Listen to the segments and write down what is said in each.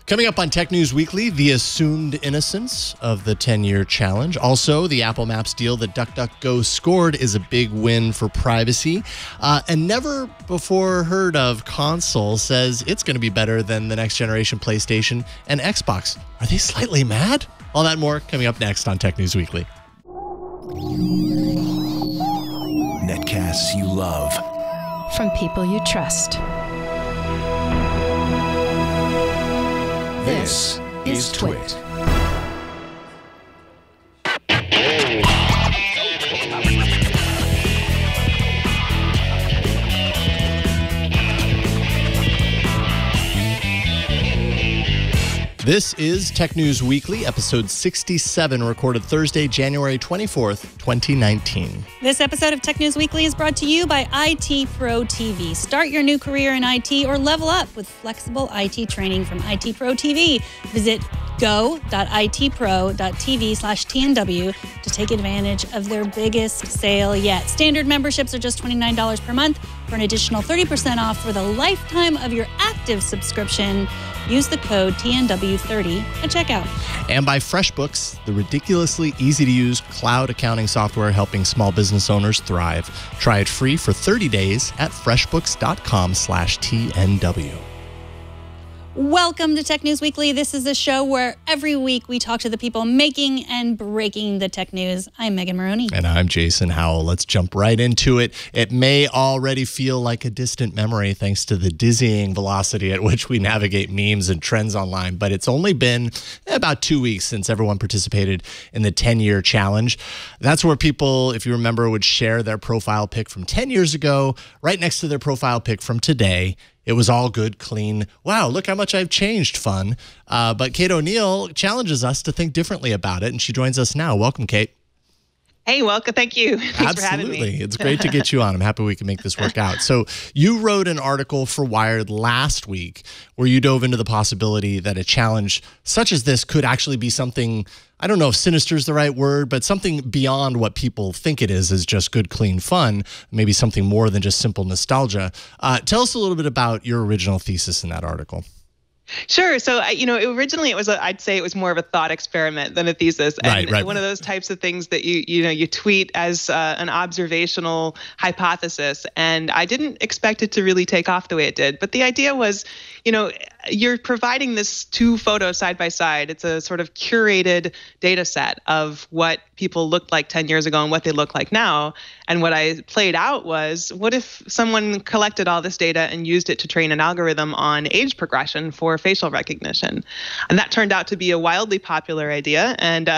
Coming up on Tech News Weekly, the assumed innocence of the 10-year challenge. Also, the Apple Maps deal that DuckDuckGo scored is a big win for privacy. And never before heard of console says it's going to be better than the next generation PlayStation and Xbox. Are they slightly mad? All that and more coming up next on Tech News Weekly. Netcasts you love. From people you trust. This is Twit. This is Tech News Weekly, episode 67, recorded Thursday, January 24th, 2019. This episode of Tech News Weekly is brought to you by IT Pro TV. Start your new career in IT or level up with flexible IT training from IT Pro TV. Visit go.itpro.tv/TNW to take advantage of their biggest sale yet. Standard memberships are just $29 per month. For an additional 30% off for the lifetime of your active subscription, use the code TNW30 at checkout. And by FreshBooks, the ridiculously easy-to-use cloud accounting software helping small business owners thrive. Try it free for 30 days at freshbooks.com/TNW. Welcome to Tech News Weekly. This is a show where every week we talk to the people making and breaking the tech news. I'm Megan Morrone. And I'm Jason Howell. Let's jump right into it. It may already feel like a distant memory thanks to the dizzying velocity at which we navigate memes and trends online, but it's only been about 2 weeks since everyone participated in the 10-year challenge. That's where people, if you remember, would share their profile pic from 10 years ago right next to their profile pic from today. It was all good, clean, wow, look how much I've changed fun. But Kate O'Neill challenges us to think differently about it, and she joins us now. Welcome, Kate. Hey, welcome. Thank you. Thanks for having me. Absolutely. It's great to get you on. I'm happy we can make this work out. So you wrote an article for Wired last week where you dove into the possibility that a challenge such as this could actually be something, I don't know if sinister is the right word, but something beyond what people think it is just good, clean fun, maybe something more than just simple nostalgia. Tell us a little bit about your original thesis in that article. Sure. So, originally I'd say it was more of a thought experiment than a thesis. And right. One of those types of things that you tweet as an observational hypothesis. And I didn't expect it to really take off the way it did. But the idea was, you're providing this two photos side by side. It's a sort of curated data set of what people looked like 10 years ago and what they look like now. And what I played out was, what if someone collected all this data and used it to train an algorithm on age progression for facial recognition? And that turned out to be a wildly popular idea. And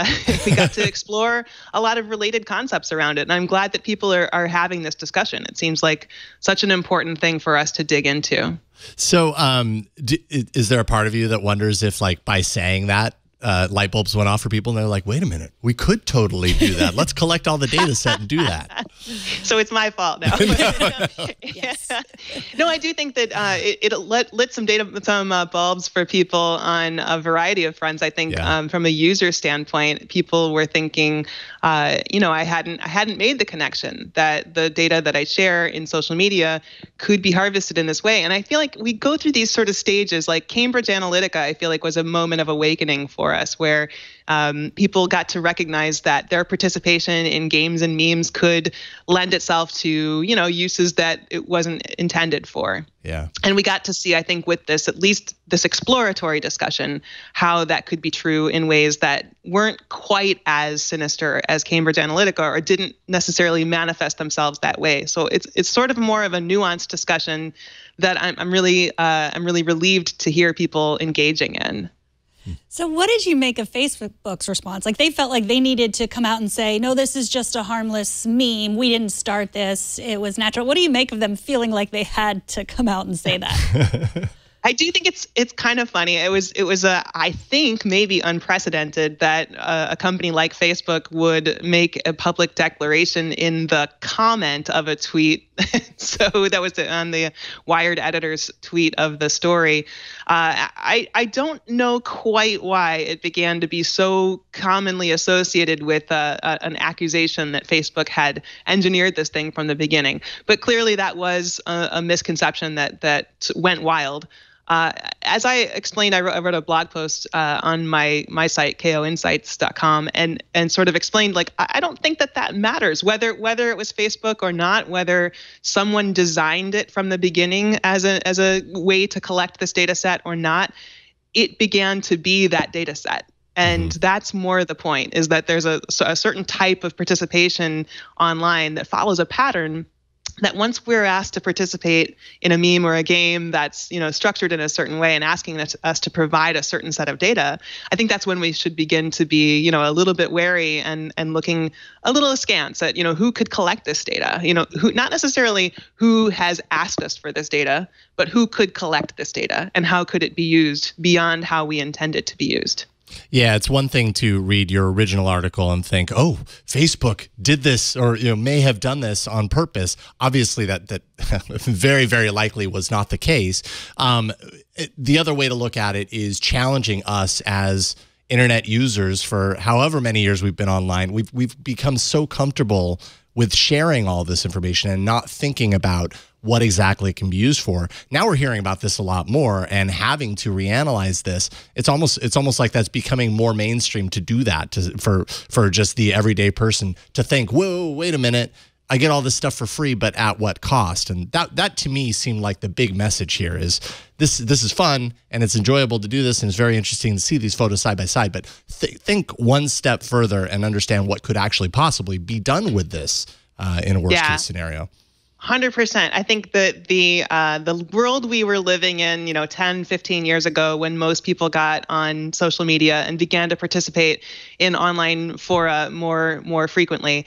we got to explore a lot of related concepts around it. And I'm glad that people are having this discussion. It seems like such an important thing for us to dig into. So is there a part of you that wonders if, like, by saying that, light bulbs went off for people and they're like, wait a minminute, we could totally do that. Let's collect all the data set and do that. So it's my fault now. Yes. No, I do think that it lit some bulbs for people on a variety of fronts. I think from a user standpoint, people were thinking, I hadn't made the connection that the data that I share in social media could be harvested in this way. And I feel like we go through these sort of stages, like Cambridge Analytica, I feel like was a moment of awakening for us, where people got to recognize that their participation in games and memes could lend itself to, uses that it wasn't intended for. Yeah. And we got to see, I think, with this, at least this exploratory discussion, how that could be true in ways that weren't quite as sinister as Cambridge Analytica, or didn't necessarily manifest themselves that way. So it's sort of more of a nuanced discussion that I'm really relieved to hear people engaging in. So what did you make of Facebook's response? Like, they felt like they needed to come out and say, no, this is just a harmless meme. We didn't start this. It was natural. What do you make of them feeling like they had to come out and say that? I do think it's kind of funny. It was I think maybe unprecedented that a company like Facebook would make a public declaration in the comment of a tweet. So that was on the Wired editor's tweet of the story. I don't know quite why it began to be so commonly associated with an accusation that Facebook had engineered this thing from the beginning. But clearly that was a misconception that went wild. As I explained, I wrote a blog post on my site, koinsights.com, and sort of explained, like, I don't think that matters, whether it was Facebook or not, whether someone designed it from the beginning as a way to collect this data set or not. It began to be that data set. And that's more the point, is that there's a certain type of participation online that follows a pattern that once we're asked to participate in a meme or a game that's, structured in a certain way and asking us to provide a certain set of data, I think that's when we should begin to be, a little bit wary and looking a little askance at, who could collect this data, who, not necessarily who has asked us for this data, but who could collect this data and how could it be used beyond how we intend it to be used. Yeah, it's one thing to read your original article and think, oh, Facebook did this or may have done this on purpose. Obviously, that very, very likely was not the case. The other way to look at it is challenging us as internet users for however many years we've been online. We've become so comfortable with sharing all this information and not thinking about what exactly it can be used for. Now we're hearing about this a lot more and having to reanalyze this. It's almost like that's becoming more mainstream to do that for just the everyday person to think, whoa, wait a minute, I get all this stuff for free, but at what cost? And that to me seemed like the big message here is this is fun and it's enjoyable to do this and it's very interesting to see these photos side by side, but think one step further and understand what could actually possibly be done with this in a worst case scenario. 100%. I think that the world we were living in, 10, 15 years ago, when most people got on social media and began to participate in online fora more frequently,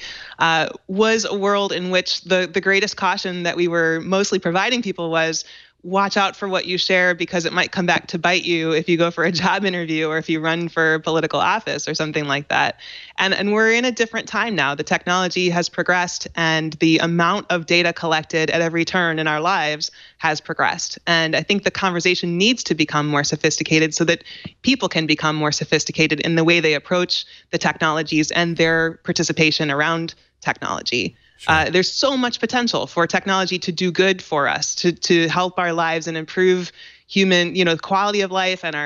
was a world in which the greatest caution that we were mostly providing people was, watch out for what you share because it might come back to bite you if you go for a job interview or if you run for political office or something like that. And we're in a different time now. The technology has progressed and the amount of data collected at every turn in our lives has progressed. And I think the conversation needs to become more sophisticated so that people can become more sophisticated in the way they approach the technologies and their participation around technology. Sure. There's so much potential for technology to do good for us, to help our lives and improve human, quality of life and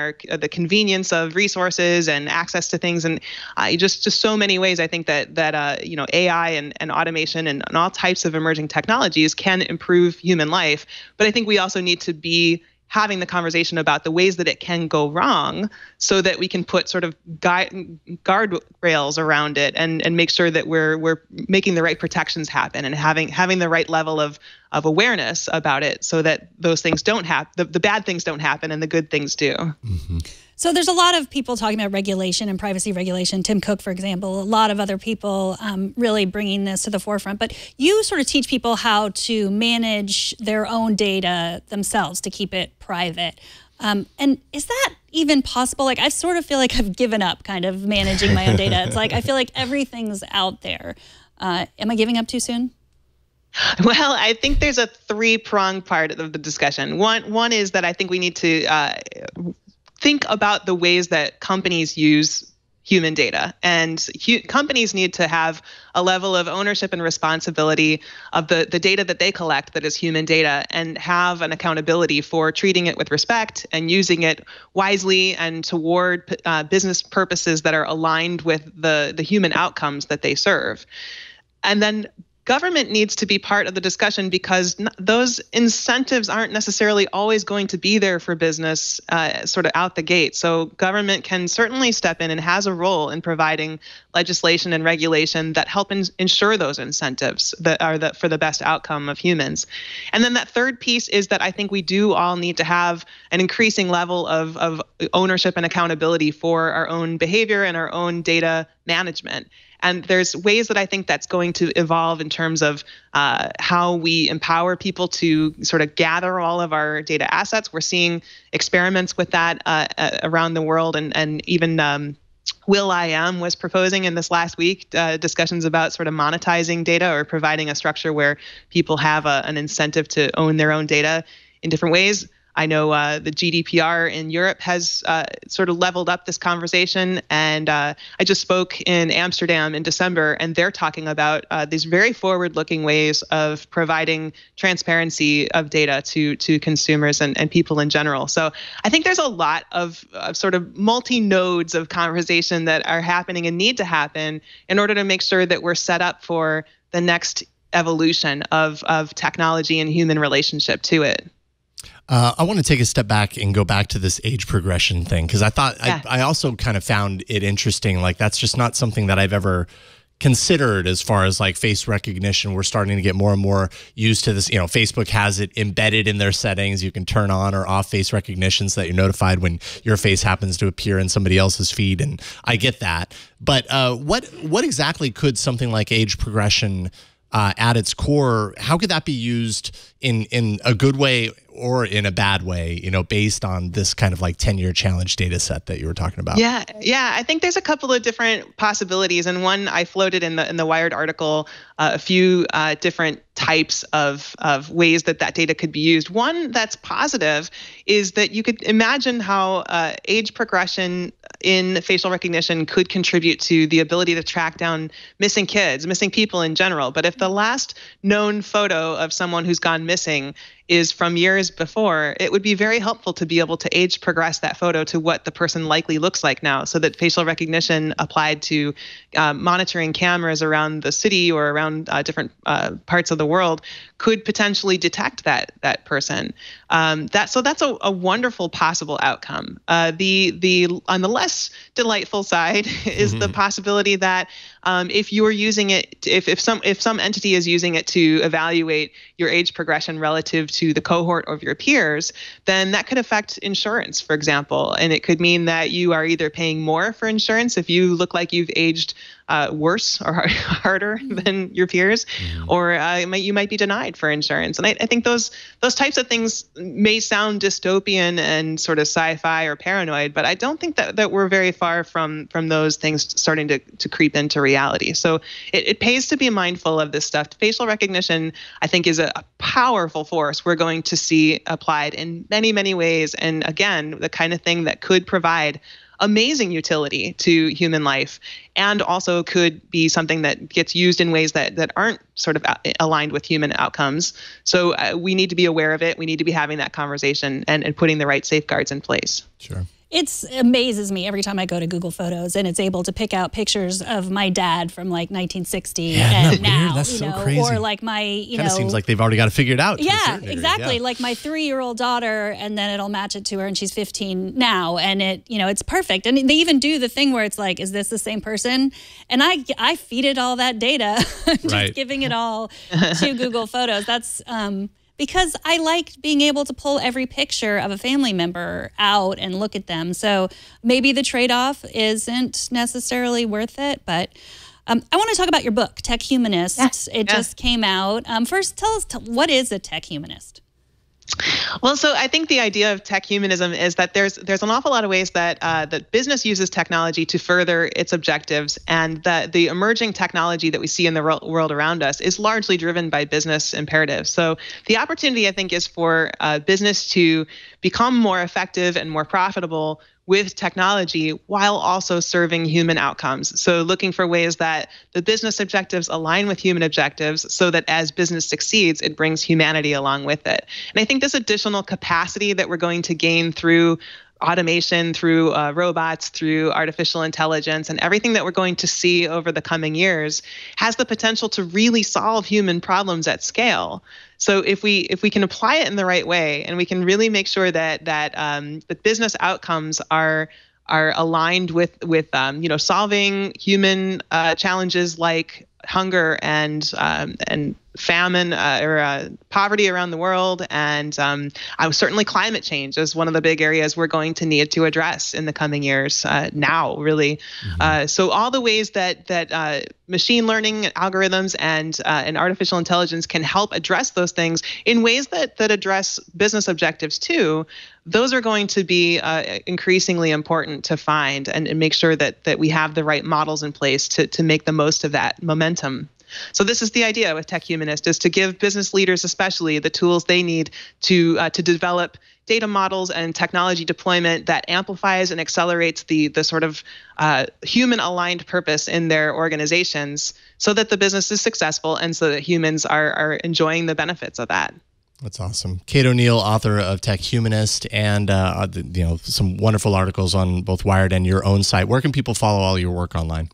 the convenience of resources and access to things, and just so many ways. I think that AI and automation and all types of emerging technologies can improve human life. But I think we also need to be having the conversation about the ways that it can go wrong so that we can put sort of guardrails around it and make sure that we're making the right protections happen and having the right level of awareness about it so that those things don't happen, the bad things don't happen and the good things do. Mm-hmm. So there's a lot of people talking about regulation and privacy regulation. Tim Cook, for example, a lot of other people really bringing this to the forefront. But you sort of teach people how to manage their own data themselves to keep it private. And is that even possible? Like, I sort of feel like I've given up kind of managing my own data. It's like I feel like everything's out there. Am I giving up too soon? Well, I think there's a three-pronged part of the discussion. One is that I think we need to think about the ways that companies use human data. And companies need to have a level of ownership and responsibility of the data that they collect that is human data and have an accountability for treating it with respect and using it wisely and toward business purposes that are aligned with the human outcomes that they serve. And then government needs to be part of the discussion because those incentives aren't necessarily always going to be there for business sort of out the gate. So government can certainly step in and has a role in providing legislation and regulation that help ensure those incentives that are for the best outcome of humans. And then that third piece is that I think we do all need to have an increasing level of ownership and accountability for our own behavior and our own data management. And there's ways that I think that's going to evolve in terms of how we empower people to sort of gather all of our data assets. We're seeing experiments with that around the world, and even Will.i.am was proposing in this last week discussions about sort of monetizing data or providing a structure where people have an incentive to own their own data in different ways. I know the GDPR in Europe has sort of leveled up this conversation. And I just spoke in Amsterdam in December, and they're talking about these very forward-looking ways of providing transparency of data to consumers and people in general. So I think there's a lot of sort of multi-nodes of conversation that are happening and need to happen in order to make sure that we're set up for the next evolution of technology and human relationship to it. I want to take a step back and go back to this age progression thing, because I thought I also kind of found it interesting. Like, that's just not something that I've ever considered as far as like face recognition. We're starting to get more and more used to this. You know, Facebook has it embedded in their settings. You can turn on or off face recognition so that you're notified when your face happens to appear in somebody else's feed. And I get that. But what exactly could something like age progression at its core, how could that be used in a good way or in a bad way, you know, based on this kind of like 10-year challenge data set that you were talking about? Yeah. I think there's a couple of different possibilities. And one, I floated in the Wired article a few different types of ways that data could be used. One that's positive is that you could imagine how age progression in facial recognition could contribute to the ability to track down missing kids, missing people in general. But if the last known photo of someone who's gone missing is from years before, it would be very helpful to be able to age progress that photo to what the person likely looks like now, so that facial recognition applied to monitoring cameras around the city or around different parts of the world could potentially detect that person. So that's a wonderful possible outcome. The on the less delightful side is the possibility that if you are using it, if some entity is using it to evaluate your age progression relative to the cohort of your peers, then that could affect insurance, for example. And it could mean that you are either paying more for insurance if you look like you've aged worse or harder than your peers, or you might be denied for insurance. And I think those types of things may sound dystopian and sort of sci-fi or paranoid, but I don't think that we're very far from those things starting to creep into reality. So it pays to be mindful of this stuff. Facial recognition, I think, is a powerful force we're going to see applied in many, many ways. And again, the kind of thing that could provide amazing utility to human life, and also could be something that gets used in ways that aren't sort of aligned with human outcomes. So we need to be aware of it. We need to be having that conversation and putting the right safeguards in place. Sure. It amazes me every time I go to Google Photos and it's able to pick out pictures of my dad from like 1960 and now, That's you so know, crazy. or like my, you know, seems like they've already got it figured out. Yeah, exactly. Like my 3-year-old daughter, and then it'll match it to her, and she's 15 now, and it's perfect. And they even do the thing where it's like, is this the same person? And I feed it all that data, just giving it all to Google Photos. That's because I like being able to pull every picture of a family member out and look at them. So maybe the trade-off isn't necessarily worth it, but I want to talk about your book, Tech Humanist. It just came out. First, tell us, what is a tech humanist? Well, so I think the idea of tech humanism is that there's an awful lot of ways that that business uses technology to further its objectives, and that the emerging technology that we see in the world around us is largely driven by business imperatives. So the opportunity, I think, is for business to become more effective and more profitable with technology while also serving human outcomes. So looking for ways that the business objectives align with human objectives so that as business succeeds, it brings humanity along with it. And I think this additional capacity that we're going to gain through automation, through robots, through artificial intelligence, and everything that we're going to see over the coming years has the potential to really solve human problems at scale. So if we can apply it in the right way, and we can really make sure that the business outcomes are aligned with solving human challenges like hunger and famine or poverty around the world, and certainly climate change is one of the big areas we're going to need to address in the coming years. Now, really, so all the ways that machine learning algorithms and artificial intelligence can help address those things in ways that address business objectives too. Those are going to be increasingly important to find and make sure that we have the right models in place to make the most of that momentum. So this is the idea with Tech Humanist, is to give business leaders especially the tools they need to develop data models and technology deployment that amplifies and accelerates the sort of human aligned purpose in their organizations so that the business is successful and so that humans are enjoying the benefits of that. That's awesome. Kate O'Neill, author of Tech Humanist, and some wonderful articles on both Wired and your own site. Where can people follow all your work online?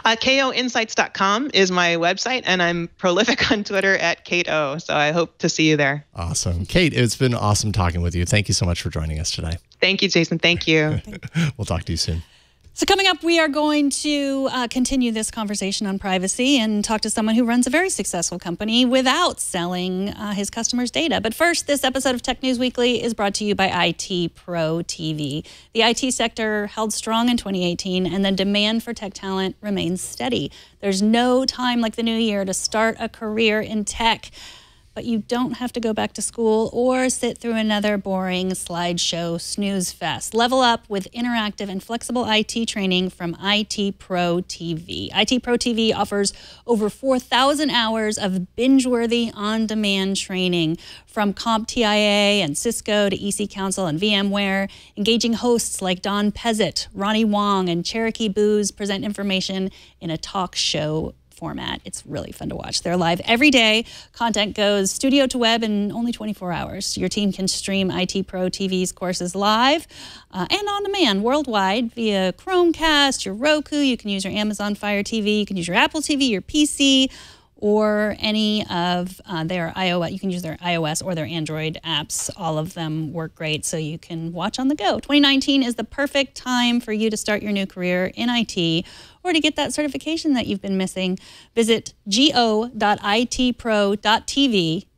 KOinsights.com is my website, and I'm prolific on Twitter at Kate O. So I hope to see you there. Awesome. Kate, it's been awesome talking with you. Thank you so much for joining us today. Thank you, Jason. Thank you. We'll talk to you soon. So coming up, we are going to continue this conversation on privacy and talk to someone who runs a very successful company without selling his customers' data. But first, this episode of Tech News Weekly is brought to you by IT Pro TV. The IT sector held strong in 2018, and the demand for tech talent remains steady. There's no time like the new year to start a career in tech. But you don't have to go back to school or sit through another boring slideshow snooze fest. Level up with interactive and flexible IT training from IT Pro TV. IT Pro TV offers over 4,000 hours of binge-worthy on-demand training from CompTIA and Cisco to EC Council and VMware. Engaging hosts like Don Pezzett, Ronnie Wong, and Cherokee Booz present information in a talk show format. It's really fun to watch. They're live every day. Content goes studio to web in only 24 hours. Your team can stream IT Pro TV's courses live and on demand worldwide via Chromecast, your Roku. You can use your Amazon Fire TV. You can use your Apple TV, your PC, or any of their iOS. You can use their iOS or their Android apps. All of them work great, so you can watch on the go. 2019 is the perfect time for you to start your new career in IT or to get that certification that you've been missing. Visit go.itpro.tv.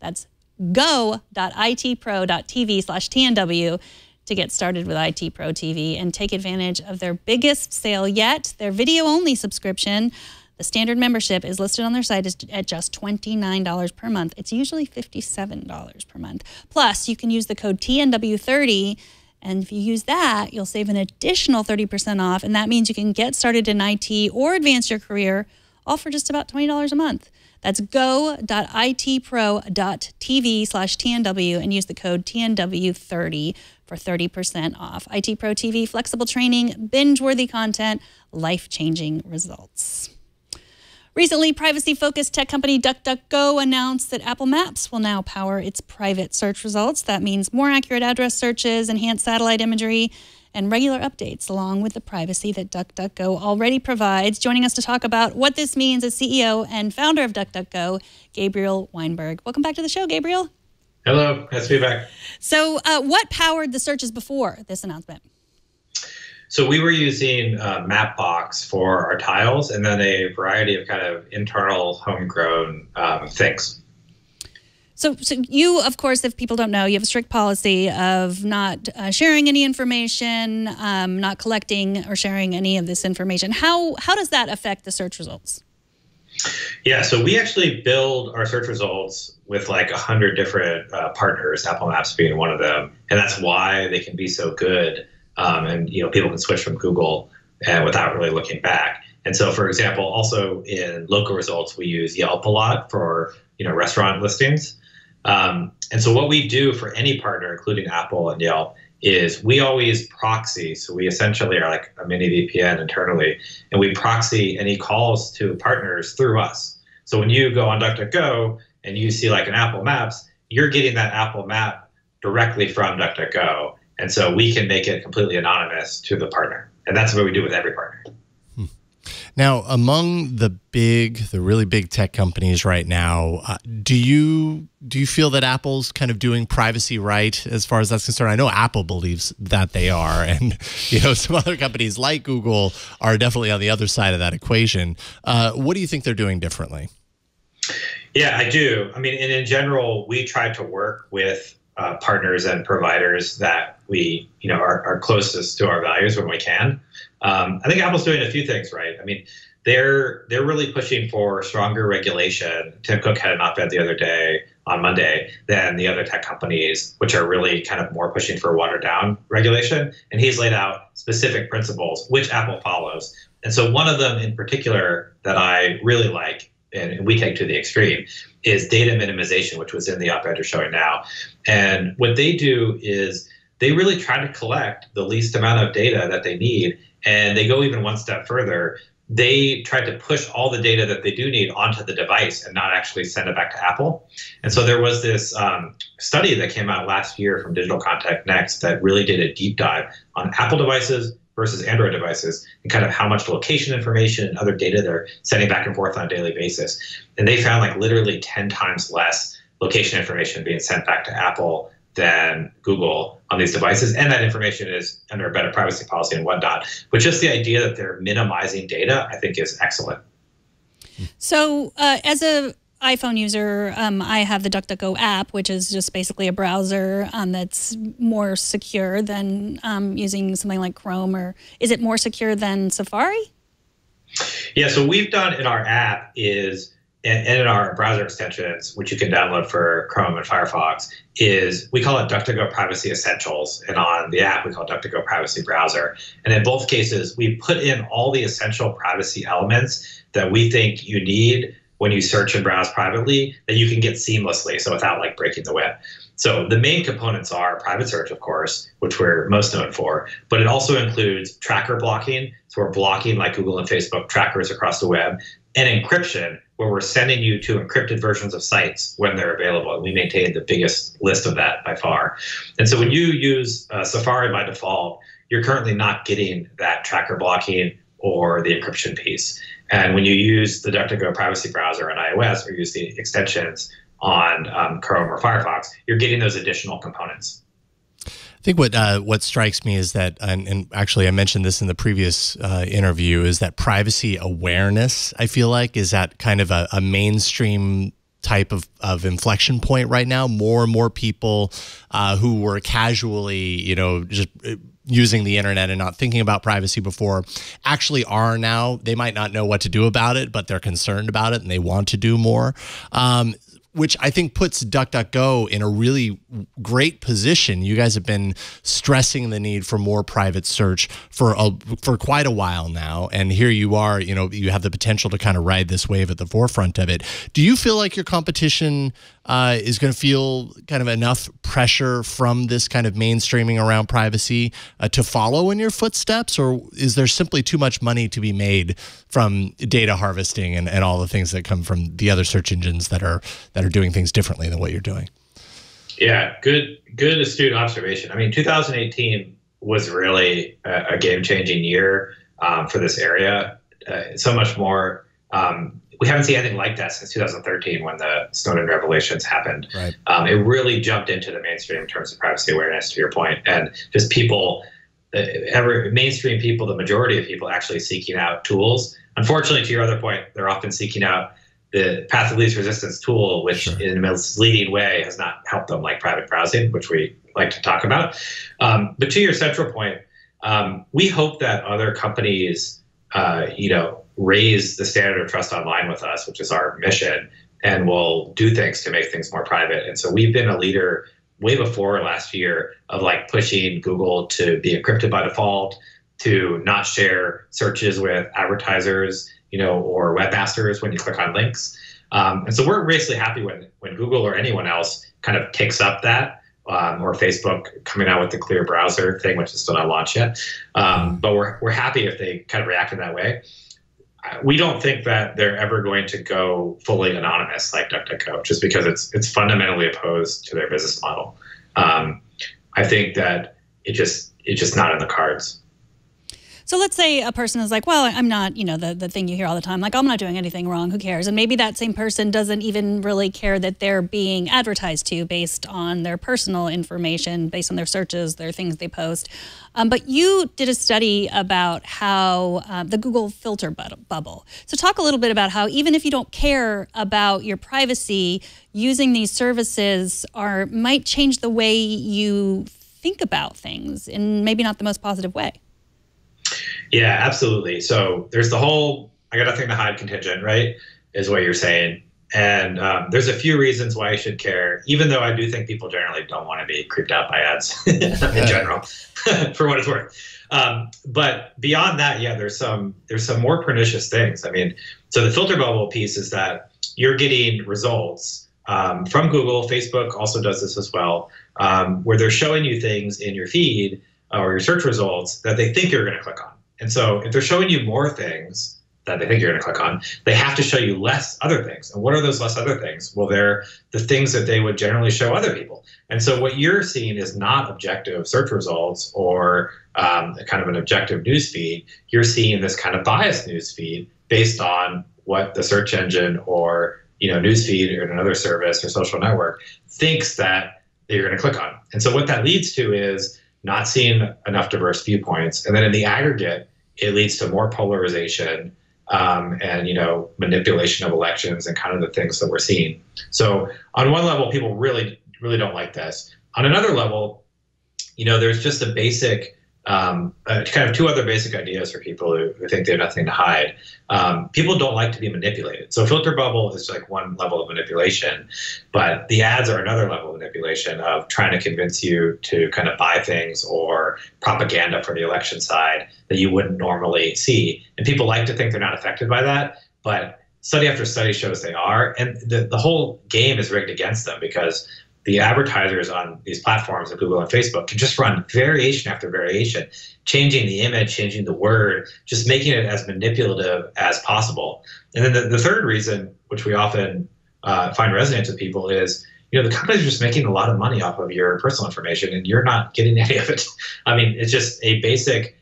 That's go.itpro.tv/TNW to get started with IT Pro TV and take advantage of their biggest sale yet, their video-only subscription. The standard membership is listed on their site at just $29 per month. It's usually $57 per month. Plus, you can use the code TNW30, and if you use that, you'll save an additional 30% off, and that means you can get started in IT or advance your career, all for just about $20 a month. That's go.itpro.tv/TNW and use the code TNW30 for 30% off. IT Pro TV, flexible training, binge-worthy content, life-changing results. Recently, privacy-focused tech company DuckDuckGo announced that Apple Maps will now power its private search results. That means more accurate address searches, enhanced satellite imagery, and regular updates, along with the privacy that DuckDuckGo already provides. Joining us to talk about what this means is CEO and founder of DuckDuckGo, Gabriel Weingberg. Welcome back to the show, Gabriel. Hello, nice to be back. So what powered the searches before this announcement? So we were using Mapbox for our tiles and then a variety of kind of internal homegrown things. So you, of course, if people don't know, you have a strict policy of not sharing any information, not collecting or sharing any of this information. How does that affect the search results? Yeah, so we actually build our search results with like 100 different partners, Apple Maps being one of them. And that's why they can be so good. And people can switch from Google without really looking back. And so, for example, also in local results, we use Yelp a lot for restaurant listings. And so what we do for any partner, including Apple and Yelp, is we always proxy. So we essentially are like a mini VPN internally, and we proxy any calls to partners through us. So when you go on DuckDuckGo and you see like an Apple Maps, you're getting that Apple Map directly from DuckDuckGo. And so we can make it completely anonymous to the partner. And that's what we do with every partner. Now, among the really big tech companies right now, do you feel that Apple's kind of doing privacy right as far as that's concerned? I know Apple believes that they are, and some other companies like Google are definitely on the other side of that equation. What do you think they're doing differently? Yeah, I do. I mean, and in general, we try to work with partners and providers that we, are closest to our values when we can. I think Apple's doing a few things right. I mean, they're really pushing for stronger regulation. Tim Cook had an op-ed the other day on Monday than the other tech companies, which are really kind of more pushing for watered down regulation. And he's laid out specific principles, which Apple follows. And so one of them in particular that I really like and we take to the extreme, is data minimization, which was in the op-ed you're showing now. And what they do is they really try to collect the least amount of data that they need, and they go even one step further. They try to push all the data that they do need onto the device and not actually send it back to Apple. And so there was this study that came out last year from Digital Contact Next that really did a deep dive on Apple devices versus Android devices and kind of how much location information and other data they're sending back and forth on a daily basis. And they found like literally 10 times less location information being sent back to Apple than Google on these devices. And that information is under a better privacy policy and whatnot. But just the idea that they're minimizing data, I think, is excellent. So as a iPhone user, I have the DuckDuckGo app, which is just basically a browser that's more secure than using something like Chrome. Or is it more secure than Safari? Yeah, so we've done in our app is, and in our browser extensions, which you can download for Chrome and Firefox, is we call it DuckDuckGo Privacy Essentials. And on the app, we call it DuckDuckGo Privacy Browser. And in both cases, we put in all the essential privacy elements that we think you need when you search and browse privately that you can get seamlessly, so without like breaking the web. So the main components are private search, of course, which we're most known for, but it also includes tracker blocking. So we're blocking like Google and Facebook trackers across the web, and encryption, where we're sending you to encrypted versions of sites when they're available. And we maintain the biggest list of that by far. And so when you use Safari by default, you're currently not getting that tracker blocking or the encryption piece. And when you use the DuckDuckGo Privacy Browser on iOS or use the extensions on Chrome or Firefox, you're getting those additional components. I think what strikes me is that, and actually I mentioned this in the previous interview, is that privacy awareness, I feel like, is at kind of a mainstream type of inflection point right now. More and more people who were casually, just using the internet and not thinking about privacy before actually are now. They might not know what to do about it, but they're concerned about it and they want to do more. Which I think puts DuckDuckGo in a really great position. You guys have been stressing the need for more private search for quite a while now, and here you are. You have the potential to kind of ride this wave at the forefront of it. Do you feel like your competition is going to feel kind of enough pressure from this kind of mainstreaming around privacy to follow in your footsteps, or is there simply too much money to be made from data harvesting and all the things that come from the other search engines that are doing things differently than what you're doing? Yeah, good astute observation. I mean, 2018 was really a game-changing year for this area. So much more. We haven't seen anything like that since 2013 when the Snowden revelations happened. Right. It really jumped into the mainstream in terms of privacy awareness, to your point, and just people, mainstream people, the majority of people actually seeking out tools. Unfortunately, to your other point, they're often seeking out the path of least resistance tool, which in a misleading way has not helped them, like private browsing, which we like to talk about. But to your central point, we hope that other companies, raise the standard of trust online with us, which is our mission, and will do things to make things more private. And so we've been a leader way before last year of like pushing Google to be encrypted by default, to not share searches with advertisers, or webmasters when you click on links. And so we're basically happy when Google or anyone else kind of takes up that, or Facebook coming out with the clear browser thing, which is still not launched yet. But we're happy if they kind of react in that way. We don't think that they're ever going to go fully anonymous like DuckDuckGo, just because it's fundamentally opposed to their business model. I think that it's just not in the cards. So let's say a person is like, well, I'm not, the thing you hear all the time, like, I'm not doing anything wrong, who cares? And maybe that same person doesn't even really care that they're being advertised to based on their personal information, based on their searches, their things they post. But you did a study about how the Google filter bubble. So talk a little bit about how even if you don't care about your privacy, using these services might change the way you think about things in maybe not the most positive way. Yeah, absolutely. So there's the whole I got nothing to hide contingent, right, is what you're saying. And there's a few reasons why you should care, even though I do think people generally don't want to be creeped out by ads in general, for what it's worth. But beyond that, yeah, there's some more pernicious things. I mean, so the filter bubble piece is that you're getting results from Google. Facebook also does this as well, where they're showing you things in your feed or your search results that they think you're going to click on. And so if they're showing you more things that they think you're going to click on, they have to show you less other things. And what are those less other things? Well, they're the things that they would generally show other people. And so what you're seeing is not objective search results or kind of an objective news feed. You're seeing this kind of biased news feed based on what the search engine or news feed or another service or social network thinks that you're going to click on. And so what that leads to is not seeing enough diverse viewpoints. And then in the aggregate, it leads to more polarization and manipulation of elections and kind of the things that we're seeing. So on one level, people really don't like this. On another level, there's just a basic kind of two other basic ideas for people who think they have nothing to hide. People don't like to be manipulated. So filter bubble is like one level of manipulation, but the ads are another level of manipulation of trying to convince you to kind of buy things or propaganda for the election side that you wouldn't normally see. And people like to think they're not affected by that, but study after study shows they are. And the whole game is rigged against them because the advertisers on these platforms like Google and Facebook can just run variation after variation, changing the image, changing the word, just making it as manipulative as possible. And then the third reason, which we often find resonance with people, is the companies are just making a lot of money off of your personal information and you're not getting any of it. I mean, it's just a basic,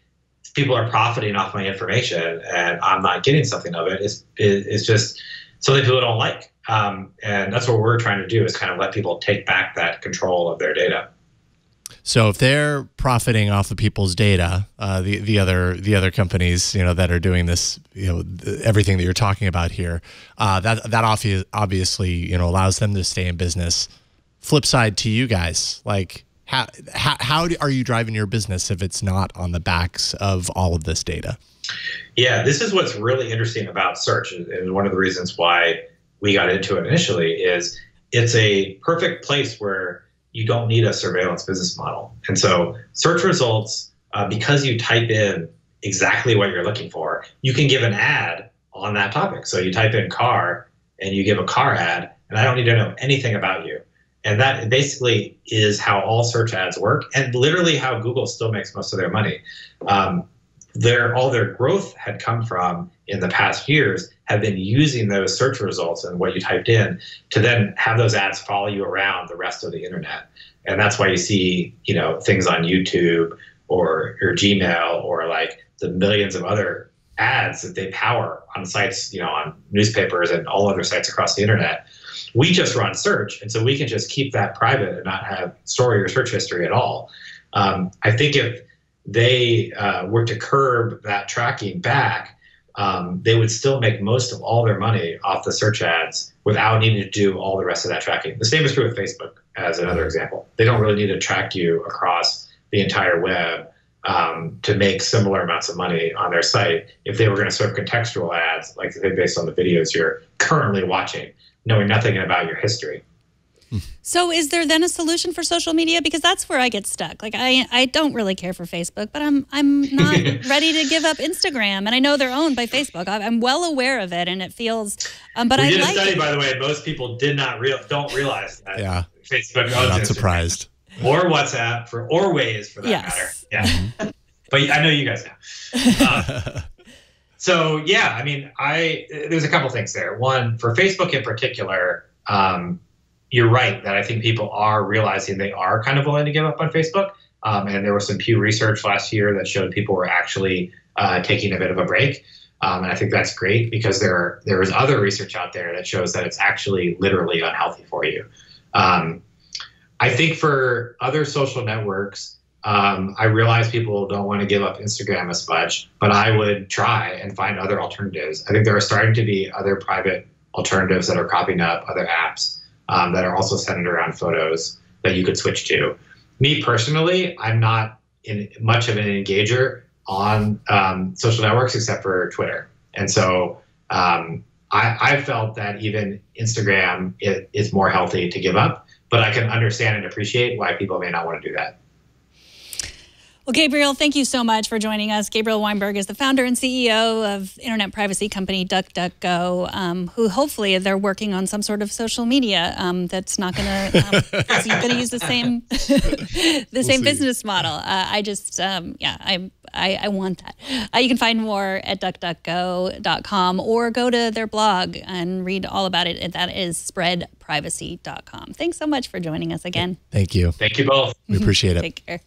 people are profiting off my information and I'm not getting something of it. It's just something people don't like. And that's what we're trying to do is kind of let people take back that control of their data. So if they're profiting off of people's data, the other companies, that are doing this, everything that you're talking about here, that obviously, allows them to stay in business. Flip side to you guys, like how are you driving your business if it's not on the backs of all of this data? Yeah, this is what's really interesting about search, and one of the reasons why we got into it initially is it's a perfect place where you don't need a surveillance business model. And so search results, because you type in exactly what you're looking for, you can give an ad on that topic. So you type in car and you give a car ad, and I don't need to know anything about you. And that basically is how all search ads work and literally how Google still makes most of their money. All their growth had come from in the past years have been using those search results and what you typed in to then have those ads follow you around the rest of the internet. And that's why you see, things on YouTube or Gmail or like the millions of other ads that they power on sites, on newspapers and all other sites across the internet. We just run search. And so we can just keep that private and not have story or search history at all. I think if they were to curb that tracking back, they would still make most of all their money off the search ads without needing to do all the rest of that tracking. The same is true with Facebook as another example. They don't really need to track you across the entire web to make similar amounts of money on their site if they were going to serve contextual ads like based on the videos you're currently watching, knowing nothing about your history. So is there then a solution for social media? Because that's where I get stuck. Like I don't really care for Facebook, but I'm not ready to give up Instagram. And I know they're owned by Facebook. I'm well aware of it, and it feels. But we did a study, by the way. Most people don't realize that. Yeah, Facebook owns I'm not Instagram. Surprised. Or WhatsApp or Waze for that matter. Yeah, but I know you guys know. So yeah, I mean, there's a couple things there. One, for Facebook in particular. You're right that I think people are realizing they are kind of willing to give up on Facebook. And there was some Pew research last year that showed people were actually taking a bit of a break. And I think that's great because there is other research out there that shows that it's actually literally unhealthy for you. I think for other social networks, I realize people don't want to give up Instagram as much, but I would try and find other alternatives. I think there are starting to be other private alternatives that are cropping up, other apps. That are also centered around photos that you could switch to. Me personally, I'm not much of an engager on social networks except for Twitter. And so I felt that even Instagram is more healthy to give up, but I can understand and appreciate why people may not want to do that. Well, Gabriel, thank you so much for joining us. Gabriel Weingberg is the founder and CEO of internet privacy company DuckDuckGo, who hopefully they're working on some sort of social media that's not going to use the same business model. I want that. You can find more at DuckDuckGo.com or go to their blog and read all about it. That is spreadprivacy.com. Thanks so much for joining us again. Thank you. Thank you both. We appreciate it. Take care.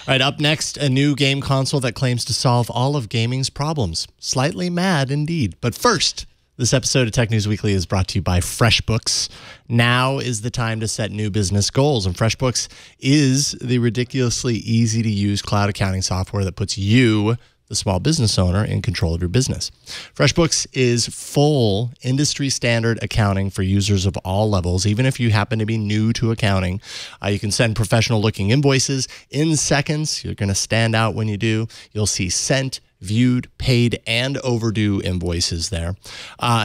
All right, up next, a new game console that claims to solve all of gaming's problems. Slightly mad indeed. But first, this episode of Tech News Weekly is brought to you by FreshBooks. Now is the time to set new business goals, and FreshBooks is the ridiculously easy-to-use cloud accounting software that puts you, the small business owner, in control of your business. FreshBooks is full industry-standard accounting for users of all levels, even if you happen to be new to accounting. You can send professional-looking invoices in seconds. You're going to stand out when you do. You'll see sent, viewed, paid, and overdue invoices there.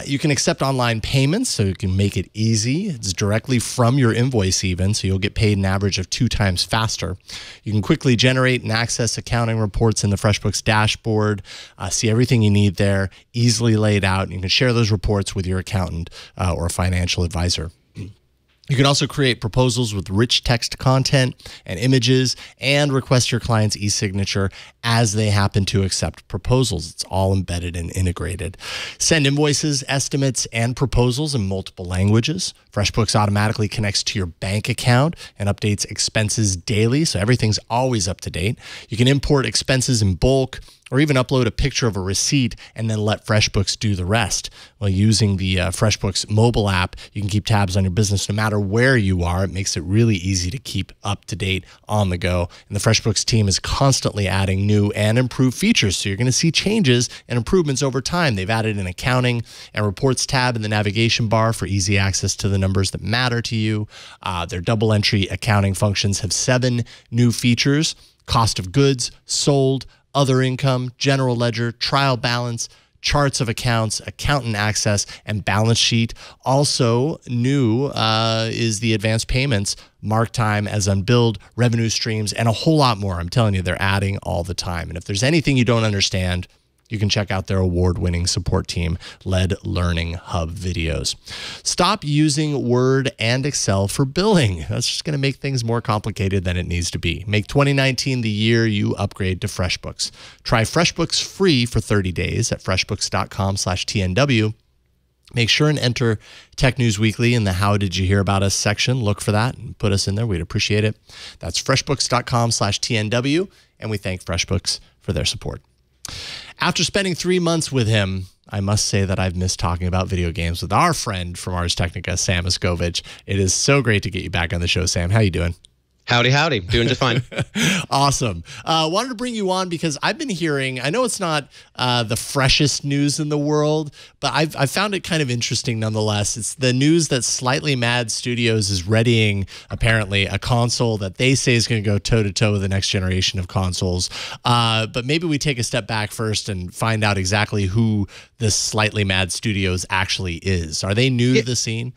You can accept online payments, so you can make it easy. It's directly from your invoice even, so you'll get paid an average of 2 times faster. You can quickly generate and access accounting reports in the FreshBooks dashboard, see everything you need there, easily laid out, and you can share those reports with your accountant or financial advisor. You can also create proposals with rich text content and images and request your client's e-signature as they happen to accept proposals. It's all embedded and integrated. Send invoices, estimates, and proposals in multiple languages. FreshBooks automatically connects to your bank account and updates expenses daily, so everything's always up to date. You can import expenses in bulk, or even upload a picture of a receipt and then let FreshBooks do the rest. While using the FreshBooks mobile app, you can keep tabs on your business no matter where you are. It makes it really easy to keep up to date on the go. And the FreshBooks team is constantly adding new and improved features, so you're going to see changes and improvements over time. They've added an accounting and reports tab in the navigation bar for easy access to the numbers that matter to you. Their double entry accounting functions have 7 new features: cost of goods sold, other income, general ledger, trial balance, charts of accounts, accountant access, and balance sheet. Also new is the advanced payments, mark time as unbilled, revenue streams, and a whole lot more. I'm telling you, they're adding all the time. And if there's anything you don't understand, you can check out their award-winning support team-led Learning Hub videos. Stop using Word and Excel for billing. That's just going to make things more complicated than it needs to be. Make 2019 the year you upgrade to FreshBooks. Try FreshBooks free for 30 days at freshbooks.com/TNW. Make sure and enter Tech News Weekly in the How Did You Hear About Us section. Look for that and put us in there. We'd appreciate it. That's freshbooks.com/TNW, and we thank FreshBooks for their support. After spending 3 months with him, I must say that I've missed talking about video games with our friend from Ars Technica, Sam Machkovech. It is so great to get you back on the show, Sam. How you doing? Howdy, howdy. Doing just fine. Awesome. Wanted to bring you on because I've been hearing, I know it's not the freshest news in the world, but I've found it kind of interesting nonetheless. It's the news that Slightly Mad Studios is readying, apparently, a console that they say is going to go toe-to-toe with the next generation of consoles. But maybe we take a step back first and find out exactly who this Slightly Mad Studios actually is. Are they new to the scene?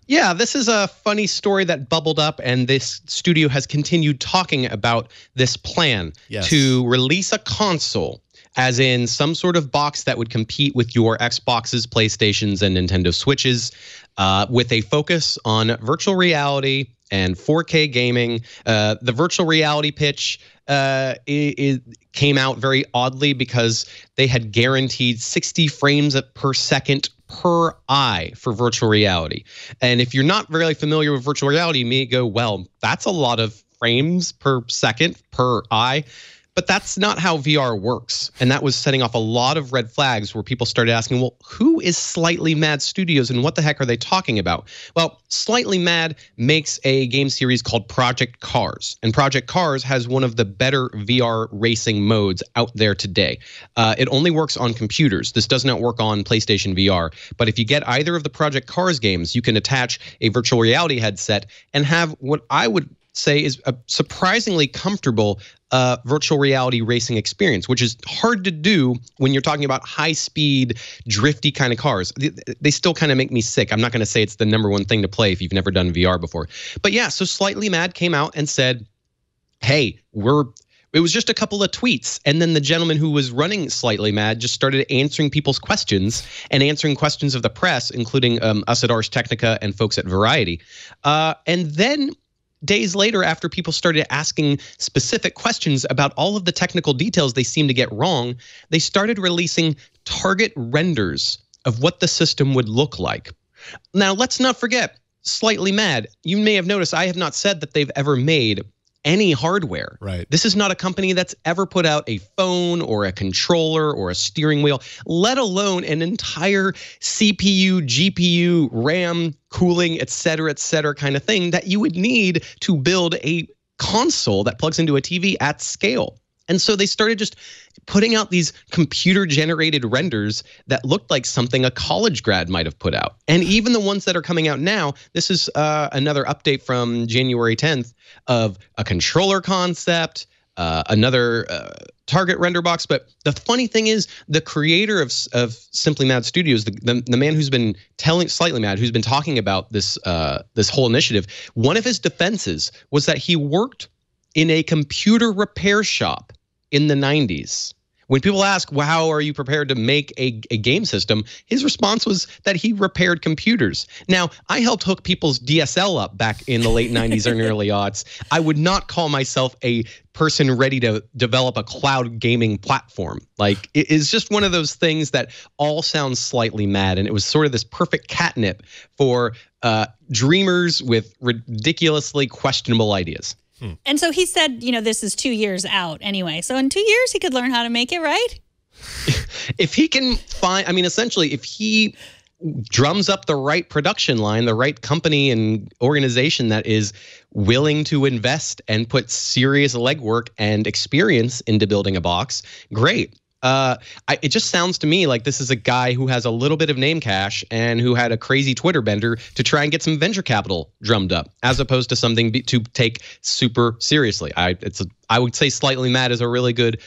Yeah, this is a funny story that bubbled up, and this studio has continued talking about this plan to release a console, as in some sort of box that would compete with your Xboxes, PlayStations, and Nintendo Switches, with a focus on virtual reality and 4K gaming. The virtual reality pitch it came out very oddly because they had guaranteed 60 frames per second per eye for virtual reality. And if you're not really familiar with virtual reality, you may go, well, that's a lot of frames per second per eye. But that's not how VR works. And that was setting off a lot of red flags where people started asking, well, who is Slightly Mad Studios and what the heck are they talking about? Well, Slightly Mad makes a game series called Project Cars. And Project Cars has one of the better VR racing modes out there today. It only works on computers. This does not work on PlayStation VR. But if you get either of the Project Cars games, you can attach a virtual reality headset and have what I would say is a surprisingly comfortable virtual reality racing experience, which is hard to do when you're talking about high-speed, drifty kind of cars. They still kind of make me sick. I'm not going to say it's the #1 thing to play if you've never done VR before. But yeah, so Slightly Mad came out and said, hey, we're It was just a couple of tweets. And then the gentleman who was running Slightly Mad just started answering people's questions and answering questions of the press, including us at Ars Technica and folks at Variety. And then days later, after people started asking specific questions about all of the technical details they seemed to get wrong, they started releasing target renders of what the system would look like. Now, let's not forget, Slightly Mad, you may have noticed I have not said that they've ever made any hardware. Right. This is not a company that's ever put out a phone or a controller or a steering wheel, let alone an entire CPU, GPU, RAM, cooling, et cetera, kind of thing that you would need to build a console that plugs into a TV at scale. And so they started just putting out these computer-generated renders that looked like something a college grad might have put out. And even the ones that are coming out now, this is another update from January 10th of a controller concept, another target render box. But the funny thing is, the creator of Simply Mad Studios, the man who's been telling Slightly Mad, who's been talking about this this whole initiative, one of his defenses was that he worked in a computer repair shop in the 90s. When people ask, well, how are you prepared to make a game system? His response was that he repaired computers. Now, I helped hook people's DSL up back in the late 90s and early aughts. I would not call myself a person ready to develop a cloud gaming platform. Like, it is just one of those things that all sounds slightly mad. And it was sort of this perfect catnip for dreamers with ridiculously questionable ideas. And so he said, this is 2 years out anyway. So in 2 years, he could learn how to make it, right? If he can find, essentially, if he drums up the right production line, the right company and organization that is willing to invest and put serious legwork and experience into building a box, great. It just sounds to me like this is a guy who has a little bit of name cash and who had a crazy Twitter bender to try and get some venture capital drummed up, as opposed to something to take super seriously. I would say Slightly Mad is a really good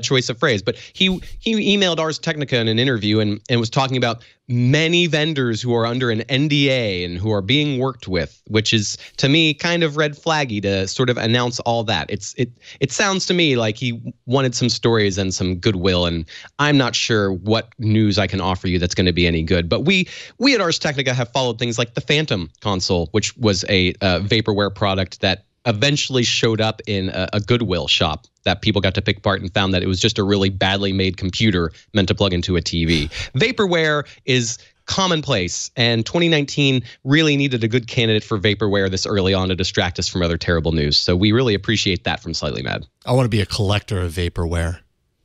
choice of phrase. But he emailed Ars Technica in an interview and was talking about many vendors who are under an NDA and who are being worked with, which is, to me, kind of red flaggy to sort of announce all that. It sounds to me like he wanted some stories and some goodwill, and I'm not sure what news I can offer you that's going to be any good. But we at Ars Technica have followed things like the Phantom console, which was a vaporware product that eventually showed up in a Goodwill shop that people got to pick apart and found that it was just a really badly made computer meant to plug into a TV. Vaporware is commonplace, and 2019 really needed a good candidate for vaporware this early on to distract us from other terrible news. So we really appreciate that from Slightly Mad. I want to be a collector of vaporware.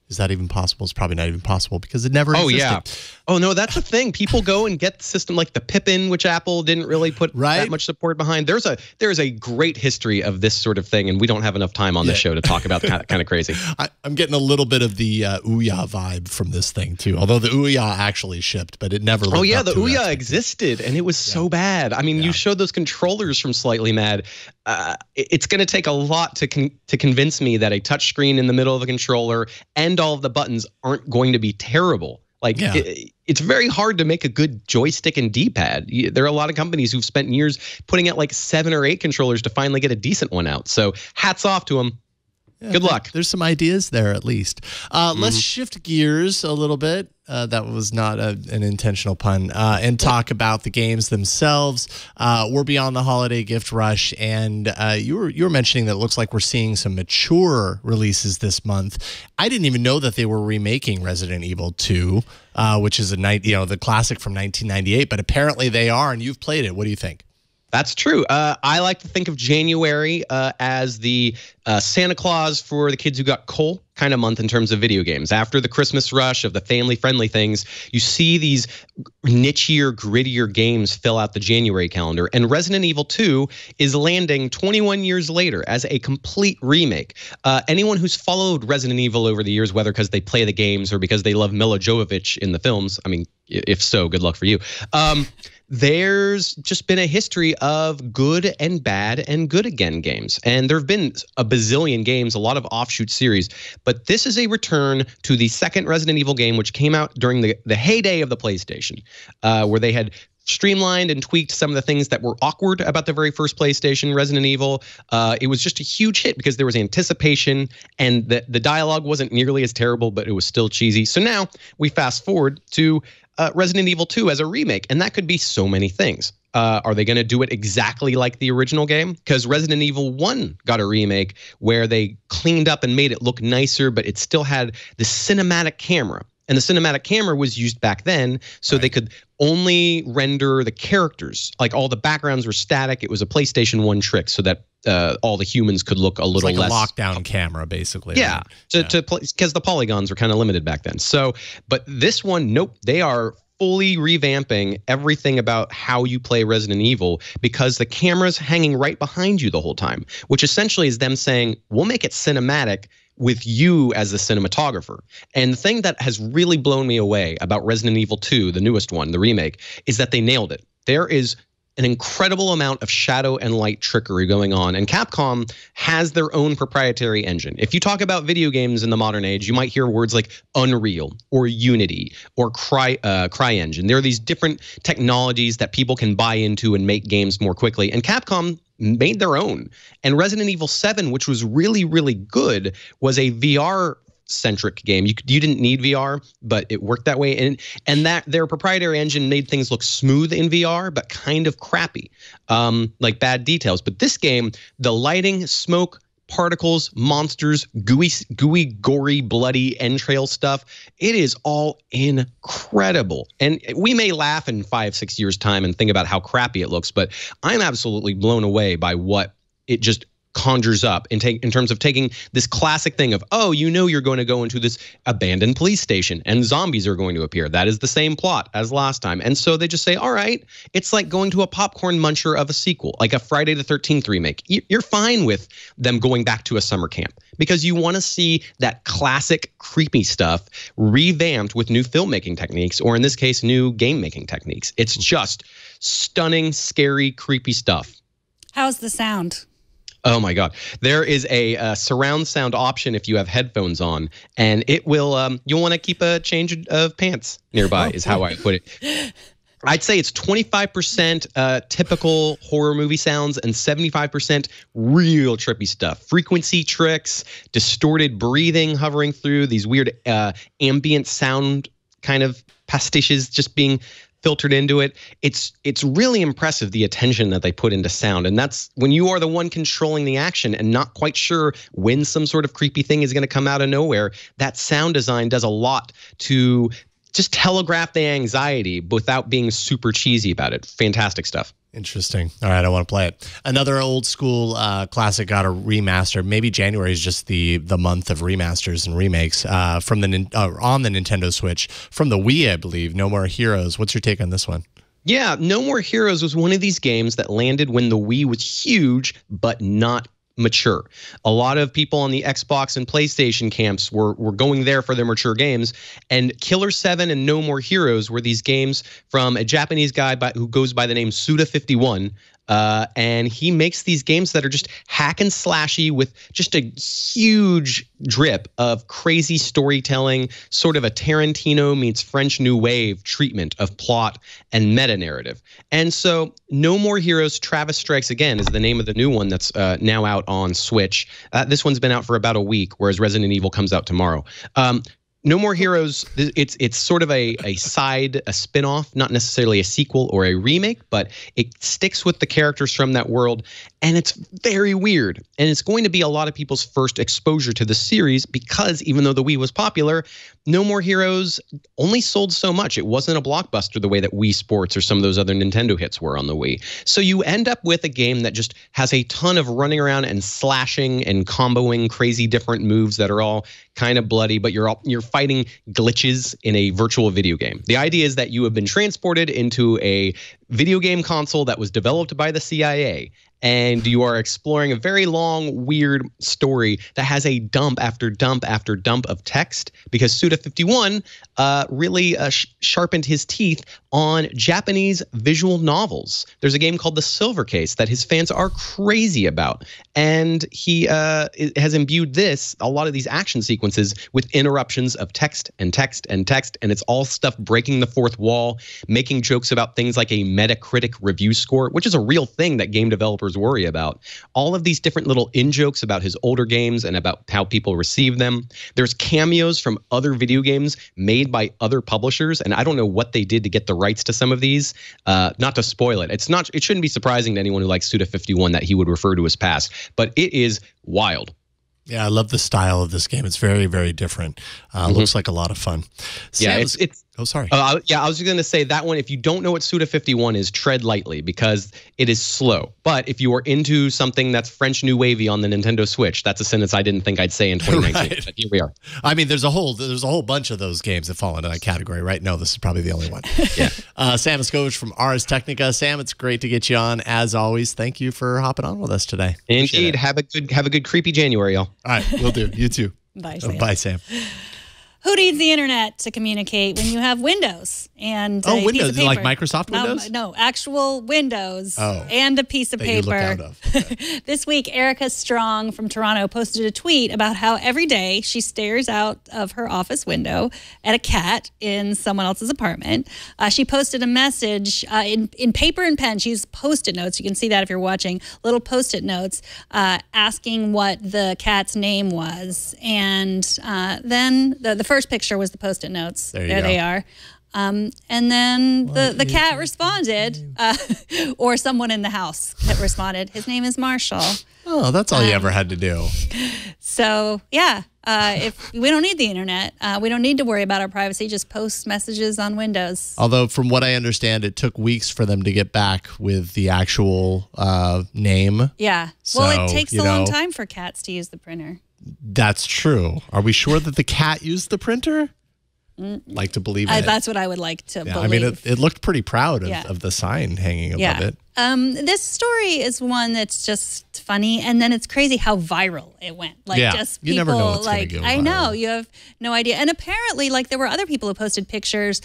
Is that even possible? It's probably not even possible because it never existed. Yeah. Oh, no, that's the thing. People go and get the system like the Pippin, which Apple didn't really put that much support behind. There's a great history of this sort of thing, and we don't have enough time on this show to talk about kind of crazy. I'm getting a little bit of the Ouya vibe from this thing, too, although the Ouya actually shipped, but it never lived up the to Ouya existed, and it was so bad. You showed those controllers from Slightly Mad. It's going to take a lot to convince me that a touchscreen in the middle of a controller and all of the buttons aren't going to be terrible. It's very hard to make a good joystick and D-pad. There are a lot of companies who've spent years putting out like 7 or 8 controllers to finally get a decent one out. So hats off to them. Yeah, good luck. There's some ideas there, at least. Let's shift gears a little bit. That was not an intentional pun. And talk about the games themselves. We're beyond the holiday gift rush, and you were mentioning that it looks like we're seeing some mature releases this month. I didn't even know that they were remaking Resident Evil 2, which is the classic from 1998. But apparently they are, and you've played it. What do you think? That's true. I like to think of January as the Santa Claus for the kids who got coal kind of month in terms of video games. After the Christmas rush of the family-friendly things, you see these nichier, grittier games fill out the January calendar. And Resident Evil 2 is landing 21 years later as a complete remake. Anyone who's followed Resident Evil over the years, whether because they play the games or because they love Mila Jovovich in the films, if so, good luck for you. There's just been a history of good and bad and good again games. And there have been a bazillion games, a lot of offshoot series. But this is a return to the second Resident Evil game, which came out during the heyday of the PlayStation, where they had streamlined and tweaked some of the things that were awkward about the very first PlayStation, Resident Evil. It was just a huge hit because there was anticipation, and the dialogue wasn't nearly as terrible, but it was still cheesy. So now we fast forward to Resident Evil 2 as a remake, and that could be so many things. Are they going to do it exactly like the original game? Because Resident Evil 1 got a remake where they cleaned up and made it look nicer, but it still had the cinematic camera. And the cinematic camera was used back then, so they could only render the characters. Like all the backgrounds were static. It was a PlayStation 1 trick so that all the humans could look a little less. Like a lockdown camera, basically. Yeah, because the polygons were kind of limited back then. So, but this one, nope, they are fully revamping everything about how you play Resident Evil because the camera's hanging right behind you the whole time, which essentially is them saying, we'll make it cinematic with you as the cinematographer. And the thing that has really blown me away about Resident Evil 2, the newest one, the remake, is that they nailed it. There is an incredible amount of shadow and light trickery going on, and Capcom has their own proprietary engine. If you talk about video games in the modern age, you might hear words like Unreal or Unity or CryEngine. There are these different technologies that people can buy into and make games more quickly, and Capcom made their own. And Resident Evil 7, which was really, really good, was a VR-centric game. You didn't need VR, but it worked that way. And that their proprietary engine made things look smooth in VR, but kind of crappy, like bad details. But this game, the lighting, smoke, particles, monsters, gooey, gory, bloody entrail stuff, it is all incredible. And we may laugh in 5-6 years' time and think about how crappy it looks, but I'm absolutely blown away by what it just conjures up in terms of taking this classic thing of, oh, you know, you're going to go into this abandoned police station and zombies are going to appear. That is the same plot as last time. And so they just say, all right, it's like going to a popcorn muncher of a sequel, like a Friday the 13th remake. You're fine with them going back to a summer camp because you want to see that classic creepy stuff revamped with new filmmaking techniques, or in this case, new game making techniques. It's just stunning, scary, creepy stuff. How's the sound? Oh my God. There is a surround sound option if you have headphones on, and it will, you'll want to keep a change of pants nearby is how I put it. I'd say it's 25% typical horror movie sounds and 75% real trippy stuff. Frequency tricks, distorted breathing hovering through, these weird ambient sound kind of pastiches just being filtered into it. It's really impressive, the attention that they put into sound. And that's when you are the one controlling the action and not quite sure when some sort of creepy thing is going to come out of nowhere. That sound design does a lot to just telegraph the anxiety without being super cheesy about it. Fantastic stuff. Interesting. All right, I want to play it. Another old school classic got a remaster. Maybe January is just the month of remasters and remakes from on the Nintendo Switch, from the Wii, I believe. No More Heroes. What's your take on this one? Yeah, No More Heroes was one of these games that landed when the Wii was huge, but not mature. A lot of people on the Xbox and PlayStation camps were going there for their mature games, and Killer 7 and No More Heroes were these games from a Japanese guy who goes by the name Suda51. And he makes these games that are just hack and slashy with just a huge drip of crazy storytelling, sort of a Tarantino meets French New Wave treatment of plot and meta narrative. And so No More Heroes Travis Strikes Again is the name of the new one that's now out on Switch. This one's been out for about a week, whereas Resident Evil comes out tomorrow. No More Heroes, it's sort of a spin-off, not necessarily a sequel or a remake, but it sticks with the characters from that world, and it's very weird. And it's going to be a lot of people's first exposure to the series because even though the Wii was popular, No More Heroes only sold so much. It wasn't a blockbuster the way that Wii Sports or some of those other Nintendo hits were on the Wii. So you end up with a game that just has a ton of running around and slashing and comboing crazy different moves that are all kind of bloody, but you're fighting glitches in a virtual video game. The idea is that you have been transported into a video game console that was developed by the CIA, and you are exploring a very long, weird story that has a dump after dump after dump of text because Suda51 really sharpened his teeth on Japanese visual novels. There's a game called The Silver Case that his fans are crazy about. And he has imbued a lot of these action sequences with interruptions of text and text and text. And it's all stuff breaking the fourth wall, making jokes about things like a Metacritic review score, which is a real thing that game developers worry about. All of these different little in-jokes about his older games and about how people receive them. There's cameos from other video games made by other publishers. And I don't know what they did to get the rights to some of these. Not to spoil it. It shouldn't be surprising to anyone who likes Suda51 that he would refer to his past, but it is wild. Yeah, I love the style of this game. It's very, very different. Looks like a lot of fun. Yeah, it's oh, sorry. I was going to say that one, if you don't know what Suda51 is, tread lightly because it is slow. But if you are into something that's French New Wavy on the Nintendo Switch, that's a sentence I didn't think I'd say in 2019. Right. But here we are. I mean, there's a whole bunch of those games that fall into that category, right? No, this is probably the only one. Yeah. Sam Machkovech from Ars Technica. Sam, it's great to get you on as always. Thank you for hopping on with us today. Indeed. Have a good creepy January, y'all. All right, we'll do. You too. Bye, Sam. Bye, Sam. Who needs the internet to communicate when you have Windows and a Windows, piece of like paper? Microsoft Windows? No, actual Windows and a piece of that paper. You looked out of. Okay. This week, Erica Strong from Toronto posted a tweet about how every day she stares out of her office window at a cat in someone else's apartment. She posted a message in paper and pen. She used Post-it notes. You can see that if you're watching. Little Post-it notes asking what the cat's name was. And then the first picture was the Post-it notes. There they are. And then the cat responded, or someone in the house that responded. His name is Marshall. Oh, that's all you ever had to do. So, yeah, if we don't need the internet, we don't need to worry about our privacy. Just post messages on Windows. Although, from what I understand, it took weeks for them to get back with the actual name. Yeah. So, well, it takes a long time for cats to use the printer. That's true. Are we sure that the cat used the printer? Like to believe it. That's what I would like to believe. I mean, it looked pretty proud of the sign hanging above it. This story is one that's just funny, and then it's crazy how viral it went. Like, just people, you never know what's gonna go viral. I know, you have no idea. And apparently, like, there were other people who posted pictures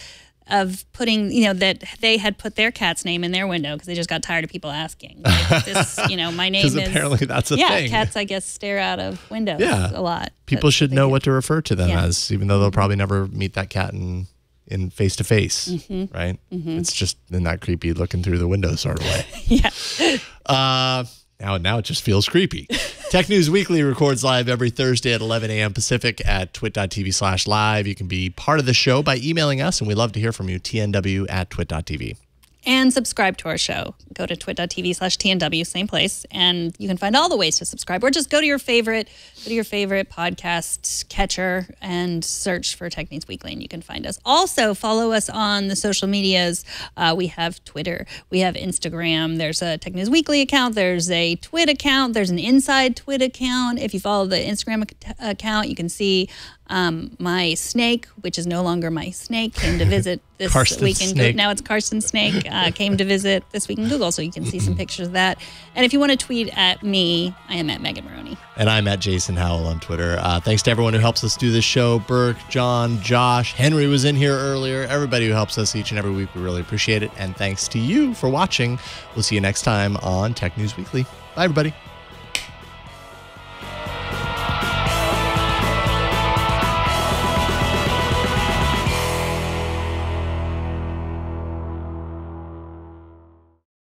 of putting, that they had put their cat's name in their window because they just got tired of people asking. Like, this, my name is. Because apparently that's a thing. Yeah, cats, I guess, stare out of windows a lot. People should know what to refer to them as, even though they'll probably never meet that cat in face to face, right? It's just in that creepy looking through the window sort of way. Yeah. Now it just feels creepy. Tech News Weekly records live every Thursday at 11 a.m. Pacific at twit.tv/live. You can be part of the show by emailing us, and we love to hear from you, tnw@twit.tv. And subscribe to our show. Go to twit.tv/TNW, same place, and you can find all the ways to subscribe. Or just go to your favorite podcast catcher and search for Tech News Weekly, and you can find us. Also, follow us on the social medias. We have Twitter, we have Instagram. There's a Tech News Weekly account. There's a Twit account. There's an Inside Twit account. If you follow the Instagram account, you can see my snake, which is no longer my snake, came to visit this week in Google. Now it's Carson Snake, came to visit this week in Google, so you can see some pictures of that. And if you want to tweet at me, I am at Megan Morrone. And I'm at Jason Howell on Twitter. Thanks to everyone who helps us do this show. Burke, John, Josh, Henry was in here earlier. Everybody who helps us each and every week, we really appreciate it. And thanks to you for watching. We'll see you next time on Tech News Weekly. Bye, everybody.